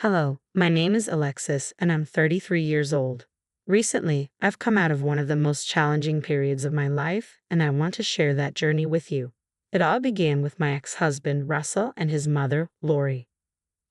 Hello, my name is Alexis and I'm 33 years old. Recently, I've come out of one of the most challenging periods of my life and I want to share that journey with you. It all began with my ex-husband Russell and his mother, Lori.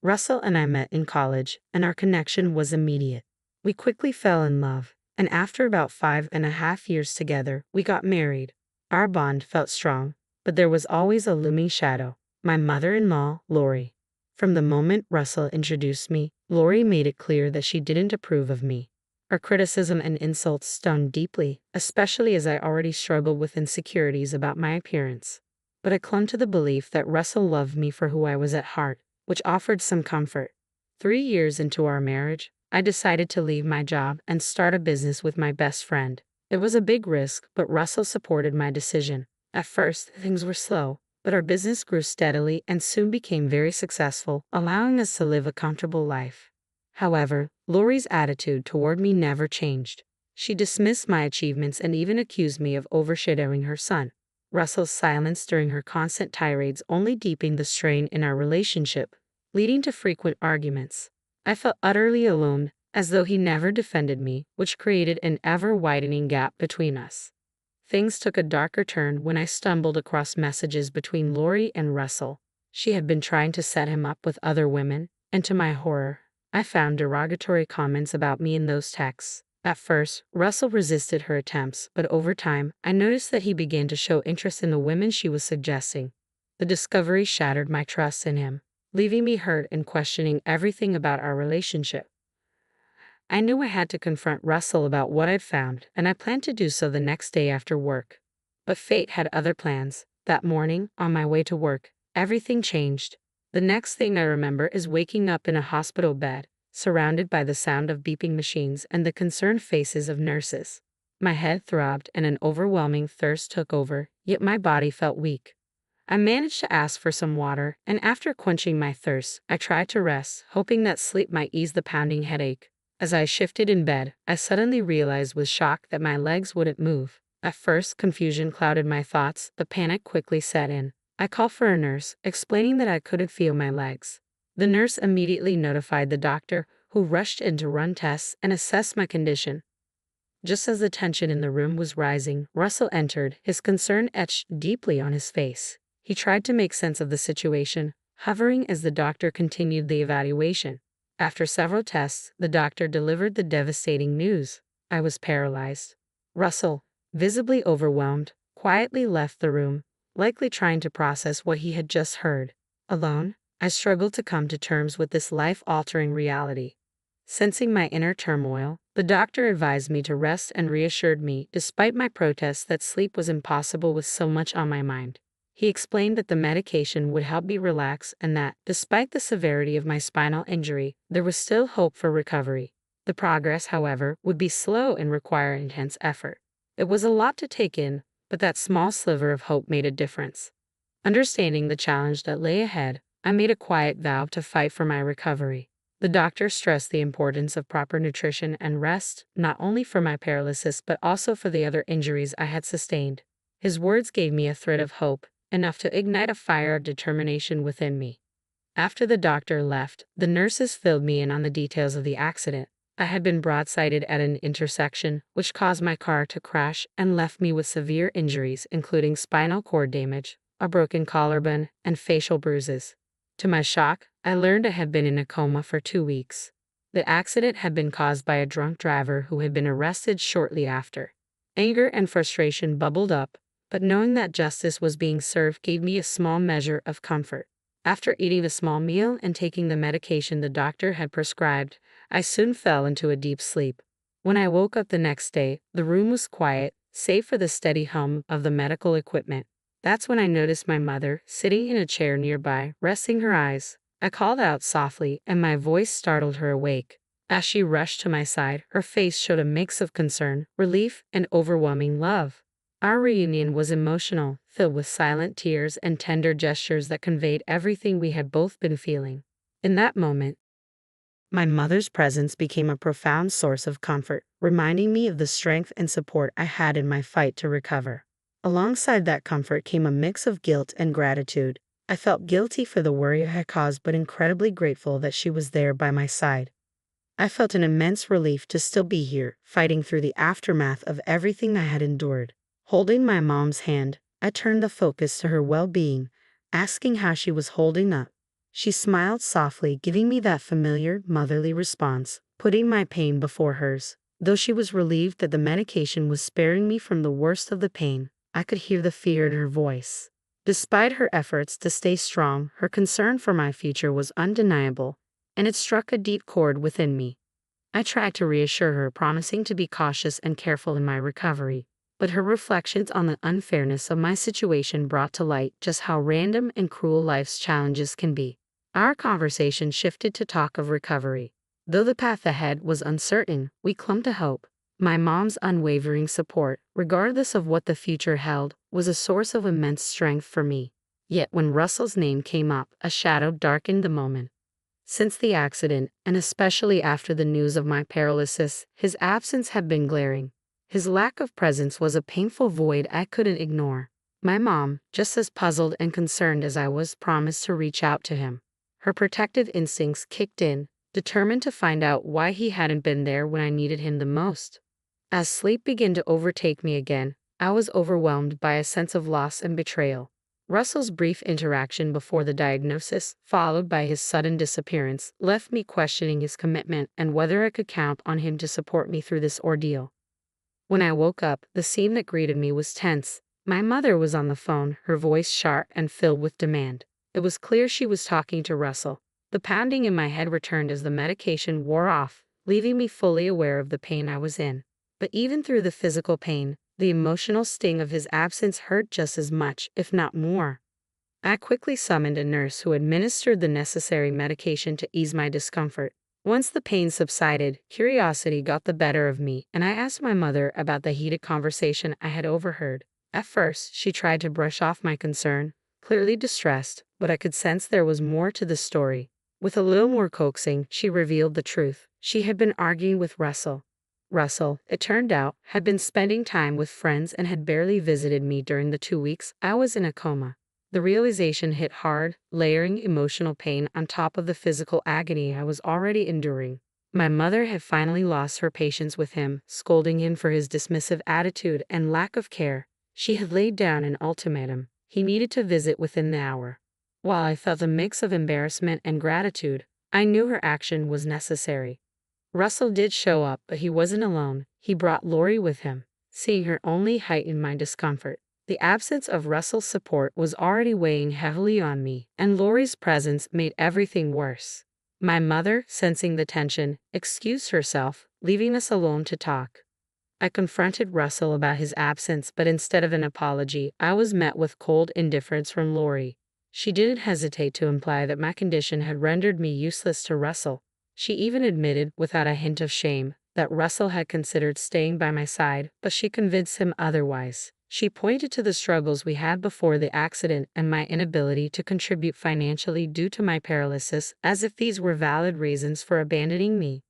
Russell and I met in college and our connection was immediate. We quickly fell in love, and after about 5.5 years together, we got married. Our bond felt strong, but there was always a looming shadow: my mother-in-law, Lori. From the moment Russell introduced me, Lori made it clear that she didn't approve of me. Her criticism and insults stung deeply, especially as I already struggled with insecurities about my appearance. But I clung to the belief that Russell loved me for who I was at heart, which offered some comfort. 3 years into our marriage, I decided to leave my job and start a business with my best friend. It was a big risk, but Russell supported my decision. At first, things were slow, but our business grew steadily and soon became very successful, allowing us to live a comfortable life. However, Lori's attitude toward me never changed. She dismissed my achievements and even accused me of overshadowing her son. Russell's silence during her constant tirades only deepened the strain in our relationship, leading to frequent arguments. I felt utterly alone, as though he never defended me, which created an ever-widening gap between us. Things took a darker turn when I stumbled across messages between Lori and Russell. She had been trying to set him up with other women, and to my horror, I found derogatory comments about me in those texts. At first, Russell resisted her attempts, but over time, I noticed that he began to show interest in the women she was suggesting. The discovery shattered my trust in him, leaving me hurt and questioning everything about our relationship. I knew I had to confront Russell about what I'd found, and I planned to do so the next day after work. But fate had other plans. That morning, on my way to work, everything changed. The next thing I remember is waking up in a hospital bed, surrounded by the sound of beeping machines and the concerned faces of nurses. My head throbbed and an overwhelming thirst took over, yet my body felt weak. I managed to ask for some water, and after quenching my thirst, I tried to rest, hoping that sleep might ease the pounding headache. As I shifted in bed, I suddenly realized with shock that my legs wouldn't move. At first, confusion clouded my thoughts, but panic quickly set in. I called for a nurse, explaining that I couldn't feel my legs. The nurse immediately notified the doctor, who rushed in to run tests and assess my condition. Just as the tension in the room was rising, Russell entered, his concern etched deeply on his face. He tried to make sense of the situation, hovering as the doctor continued the evaluation. After several tests, the doctor delivered the devastating news: I was paralyzed. Russell, visibly overwhelmed, quietly left the room, likely trying to process what he had just heard. Alone, I struggled to come to terms with this life-altering reality. Sensing my inner turmoil, the doctor advised me to rest and reassured me, despite my protests, that sleep was impossible with so much on my mind. He explained that the medication would help me relax and that, despite the severity of my spinal injury, there was still hope for recovery. The progress, however, would be slow and require intense effort. It was a lot to take in, but that small sliver of hope made a difference. Understanding the challenge that lay ahead, I made a quiet vow to fight for my recovery. The doctor stressed the importance of proper nutrition and rest, not only for my paralysis but also for the other injuries I had sustained. His words gave me a thread of hope, enough to ignite a fire of determination within me. After the doctor left, the nurses filled me in on the details of the accident. I had been broadsided at an intersection, which caused my car to crash and left me with severe injuries, including spinal cord damage, a broken collarbone, and facial bruises. To my shock, I learned I had been in a coma for 2 weeks. The accident had been caused by a drunk driver who had been arrested shortly after. Anger and frustration bubbled up, but knowing that justice was being served gave me a small measure of comfort. After eating a small meal and taking the medication the doctor had prescribed, I soon fell into a deep sleep. When I woke up the next day, the room was quiet, save for the steady hum of the medical equipment. That's when I noticed my mother, sitting in a chair nearby, resting her eyes. I called out softly, and my voice startled her awake. As she rushed to my side, her face showed a mix of concern, relief, and overwhelming love. Our reunion was emotional, filled with silent tears and tender gestures that conveyed everything we had both been feeling. In that moment, my mother's presence became a profound source of comfort, reminding me of the strength and support I had in my fight to recover. Alongside that comfort came a mix of guilt and gratitude. I felt guilty for the worry I had caused, but incredibly grateful that she was there by my side. I felt an immense relief to still be here, fighting through the aftermath of everything I had endured. Holding my mom's hand, I turned the focus to her well-being, asking how she was holding up. She smiled softly, giving me that familiar, motherly response, putting my pain before hers. Though she was relieved that the medication was sparing me from the worst of the pain, I could hear the fear in her voice. Despite her efforts to stay strong, her concern for my future was undeniable, and it struck a deep chord within me. I tried to reassure her, promising to be cautious and careful in my recovery, but her reflections on the unfairness of my situation brought to light just how random and cruel life's challenges can be. Our conversation shifted to talk of recovery. Though the path ahead was uncertain, we clung to hope. My mom's unwavering support, regardless of what the future held, was a source of immense strength for me. Yet when Russell's name came up, a shadow darkened the moment. Since the accident, and especially after the news of my paralysis, his absence had been glaring. His lack of presence was a painful void I couldn't ignore. My mom, just as puzzled and concerned as I was, promised to reach out to him. Her protective instincts kicked in, determined to find out why he hadn't been there when I needed him the most. As sleep began to overtake me again, I was overwhelmed by a sense of loss and betrayal. Russell's brief interaction before the diagnosis, followed by his sudden disappearance, left me questioning his commitment and whether I could count on him to support me through this ordeal. When I woke up, the scene that greeted me was tense. My mother was on the phone, her voice sharp and filled with demand. It was clear she was talking to Russell. The pounding in my head returned as the medication wore off, leaving me fully aware of the pain I was in. But even through the physical pain, the emotional sting of his absence hurt just as much, if not more. I quickly summoned a nurse who administered the necessary medication to ease my discomfort. Once the pain subsided, curiosity got the better of me, and I asked my mother about the heated conversation I had overheard. At first, she tried to brush off my concern, clearly distressed, but I could sense there was more to the story. With a little more coaxing, she revealed the truth. She had been arguing with Russell. Russell, it turned out, had been spending time with friends and had barely visited me during the 2 weeks I was in a coma. The realization hit hard, layering emotional pain on top of the physical agony I was already enduring. My mother had finally lost her patience with him, scolding him for his dismissive attitude and lack of care. She had laid down an ultimatum. He needed to visit within the hour. While I felt a mix of embarrassment and gratitude, I knew her action was necessary. Russell did show up, but he wasn't alone. He brought Lori with him. Seeing her only heightened my discomfort. The absence of Russell's support was already weighing heavily on me, and Lori's presence made everything worse. My mother, sensing the tension, excused herself, leaving us alone to talk. I confronted Russell about his absence, but instead of an apology, I was met with cold indifference from Lori. She didn't hesitate to imply that my condition had rendered me useless to Russell. She even admitted, without a hint of shame, that Russell had considered staying by my side, but she convinced him otherwise. She pointed to the struggles we had before the accident and my inability to contribute financially due to my paralysis, as if these were valid reasons for abandoning me.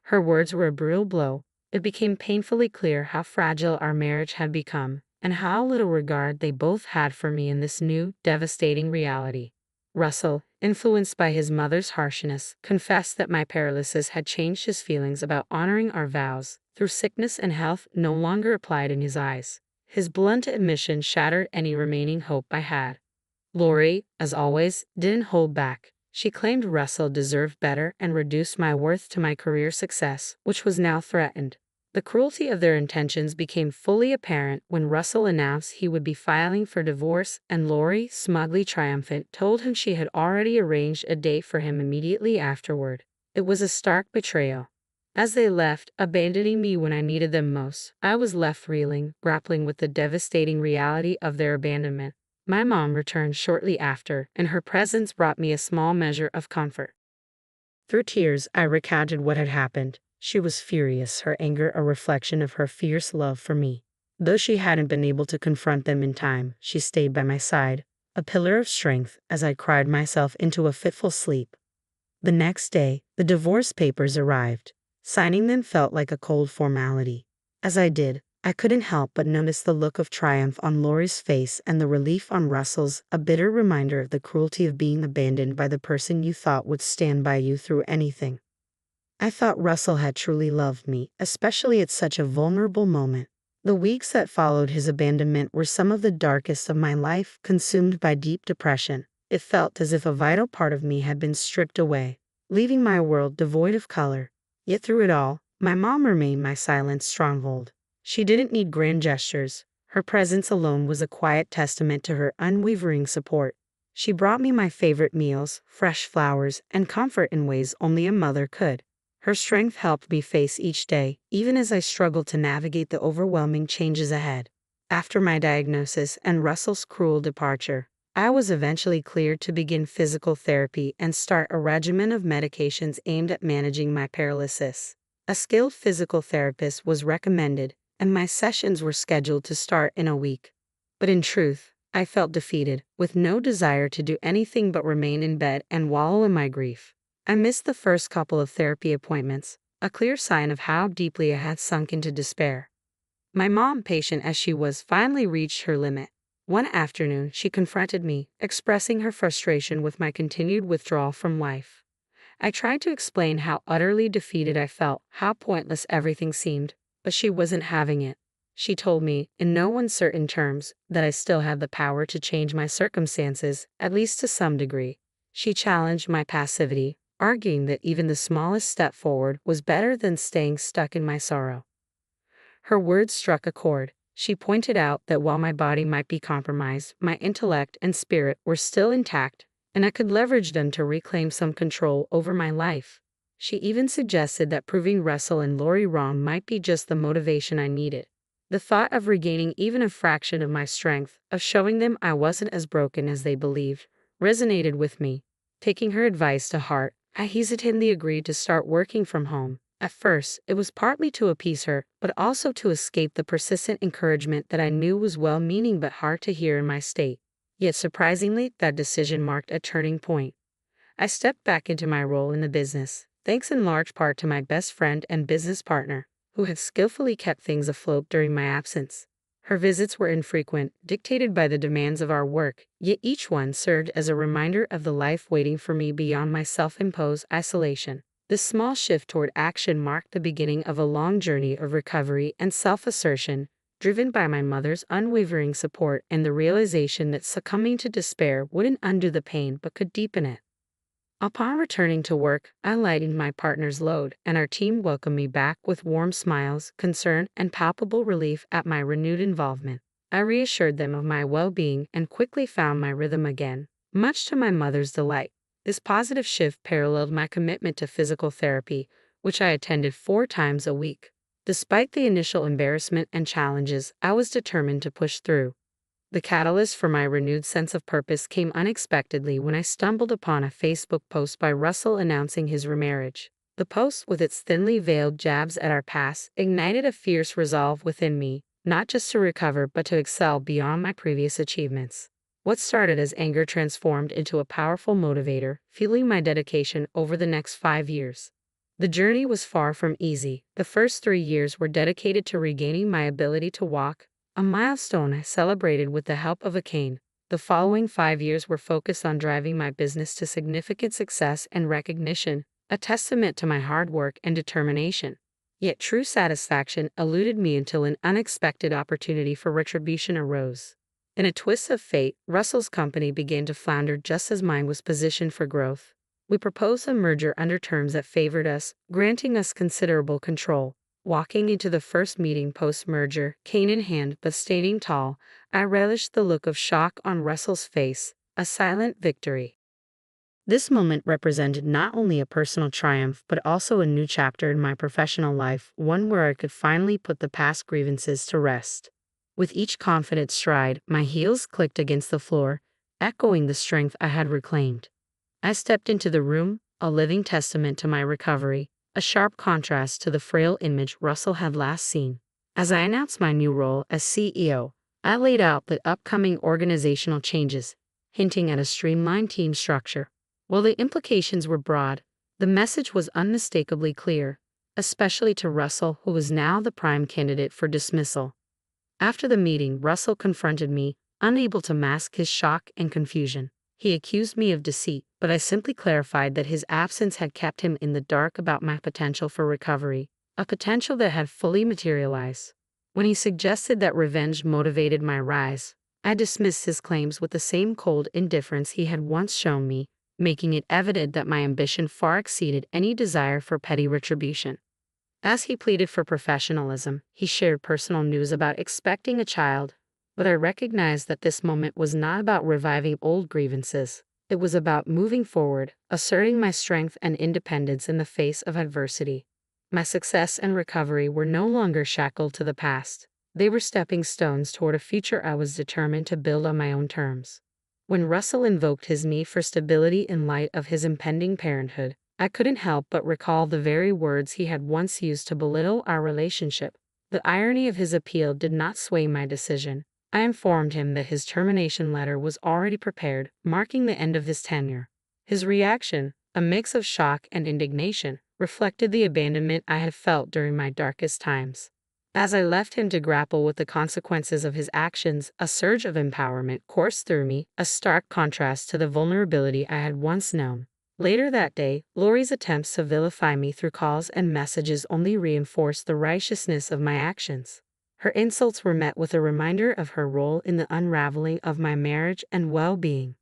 Her words were a brutal blow. It became painfully clear how fragile our marriage had become, and how little regard they both had for me in this new, devastating reality. Russell, influenced by his mother's harshness, confessed that my paralysis had changed his feelings about honoring our vows. Through sickness and health no longer applied in his eyes. His blunt admission shattered any remaining hope I had. Lori, as always, didn't hold back. She claimed Russell deserved better and reduced my worth to my career success, which was now threatened. The cruelty of their intentions became fully apparent when Russell announced he would be filing for divorce, and Lori, smugly triumphant, told him she had already arranged a date for him immediately afterward. It was a stark betrayal. As they left, abandoning me when I needed them most, I was left reeling, grappling with the devastating reality of their abandonment. My mom returned shortly after, and her presence brought me a small measure of comfort. Through tears, I recounted what had happened. She was furious, her anger a reflection of her fierce love for me. Though she hadn't been able to confront them in time, she stayed by my side, a pillar of strength, as I cried myself into a fitful sleep. The next day, the divorce papers arrived. Signing them felt like a cold formality. As I did, I couldn't help but notice the look of triumph on Lori's face and the relief on Russell's, a bitter reminder of the cruelty of being abandoned by the person you thought would stand by you through anything. I thought Russell had truly loved me, especially at such a vulnerable moment. The weeks that followed his abandonment were some of the darkest of my life, consumed by deep depression. It felt as if a vital part of me had been stripped away, leaving my world devoid of color. Yet through it all, my mom remained my silent stronghold. She didn't need grand gestures. Her presence alone was a quiet testament to her unwavering support. She brought me my favorite meals, fresh flowers, and comfort in ways only a mother could. Her strength helped me face each day, even as I struggled to navigate the overwhelming changes ahead. After my diagnosis and Russell's cruel departure, I was eventually cleared to begin physical therapy and start a regimen of medications aimed at managing my paralysis. A skilled physical therapist was recommended, and my sessions were scheduled to start in a week. But in truth, I felt defeated, with no desire to do anything but remain in bed and wallow in my grief. I missed the first couple of therapy appointments, a clear sign of how deeply I had sunk into despair. My mom, patient as she was, finally reached her limit. One afternoon, she confronted me, expressing her frustration with my continued withdrawal from life. I tried to explain how utterly defeated I felt, how pointless everything seemed, but she wasn't having it. She told me, in no uncertain terms, that I still had the power to change my circumstances, at least to some degree. She challenged my passivity, arguing that even the smallest step forward was better than staying stuck in my sorrow. Her words struck a chord. She pointed out that while my body might be compromised, my intellect and spirit were still intact, and I could leverage them to reclaim some control over my life. She even suggested that proving Russell and Lori wrong might be just the motivation I needed. The thought of regaining even a fraction of my strength, of showing them I wasn't as broken as they believed, resonated with me. Taking her advice to heart, I hesitantly agreed to start working from home. At first, it was partly to appease her, but also to escape the persistent encouragement that I knew was well-meaning but hard to hear in my state. Yet surprisingly, that decision marked a turning point. I stepped back into my role in the business, thanks in large part to my best friend and business partner, who had skillfully kept things afloat during my absence. Her visits were infrequent, dictated by the demands of our work, yet each one served as a reminder of the life waiting for me beyond my self-imposed isolation. This small shift toward action marked the beginning of a long journey of recovery and self-assertion, driven by my mother's unwavering support and the realization that succumbing to despair wouldn't undo the pain but could deepen it. Upon returning to work, I lightened my partner's load, and our team welcomed me back with warm smiles, concern, and palpable relief at my renewed involvement. I reassured them of my well-being and quickly found my rhythm again, much to my mother's delight. This positive shift paralleled my commitment to physical therapy, which I attended 4 times a week. Despite the initial embarrassment and challenges, I was determined to push through. The catalyst for my renewed sense of purpose came unexpectedly when I stumbled upon a Facebook post by Russell announcing his remarriage. The post, with its thinly veiled jabs at our past, ignited a fierce resolve within me, not just to recover but to excel beyond my previous achievements. What started as anger transformed into a powerful motivator, fueling my dedication over the next 5 years. The journey was far from easy. The first 3 years were dedicated to regaining my ability to walk, a milestone I celebrated with the help of a cane. The following 5 years were focused on driving my business to significant success and recognition, a testament to my hard work and determination. Yet true satisfaction eluded me until an unexpected opportunity for retribution arose. In a twist of fate, Russell's company began to flounder just as mine was positioned for growth. We proposed a merger under terms that favored us, granting us considerable control. Walking into the first meeting post-merger, cane in hand but standing tall, I relished the look of shock on Russell's face, a silent victory. This moment represented not only a personal triumph but also a new chapter in my professional life, one where I could finally put the past grievances to rest. With each confident stride, my heels clicked against the floor, echoing the strength I had reclaimed. I stepped into the room, a living testament to my recovery, a sharp contrast to the frail image Russell had last seen. As I announced my new role as CEO, I laid out the upcoming organizational changes, hinting at a streamlined team structure. While the implications were broad, the message was unmistakably clear. especially to Russell, who was now the prime candidate for dismissal. After the meeting, Russell confronted me, unable to mask his shock and confusion. He accused me of deceit, but I simply clarified that his absence had kept him in the dark about my potential for recovery, a potential that had fully materialized. When he suggested that revenge motivated my rise, I dismissed his claims with the same cold indifference he had once shown me, making it evident that my ambition far exceeded any desire for petty retribution. As he pleaded for professionalism, he shared personal news about expecting a child, but I recognized that this moment was not about reviving old grievances. It was about moving forward, asserting my strength and independence in the face of adversity. My success and recovery were no longer shackled to the past. They were stepping stones toward a future I was determined to build on my own terms. When Russell invoked his need for stability in light of his impending parenthood, I couldn't help but recall the very words he had once used to belittle our relationship. The irony of his appeal did not sway my decision. I informed him that his termination letter was already prepared, marking the end of his tenure. His reaction, a mix of shock and indignation, reflected the abandonment I had felt during my darkest times. As I left him to grapple with the consequences of his actions, a surge of empowerment coursed through me, a stark contrast to the vulnerability I had once known. Later that day, Lori's attempts to vilify me through calls and messages only reinforced the righteousness of my actions. Her insults were met with a reminder of her role in the unraveling of my marriage and well-being.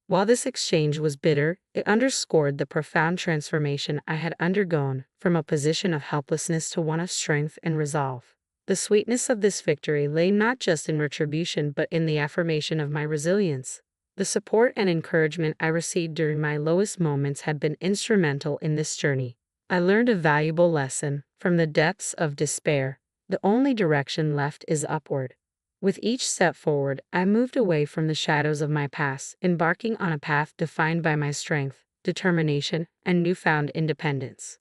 While this exchange was bitter, it underscored the profound transformation I had undergone, from a position of helplessness to one of strength and resolve. The sweetness of this victory lay not just in retribution but in the affirmation of my resilience. The support and encouragement I received during my lowest moments had been instrumental in this journey. I learned a valuable lesson: from the depths of despair, the only direction left is upward. With each step forward, I moved away from the shadows of my past, embarking on a path defined by my strength, determination, and newfound independence.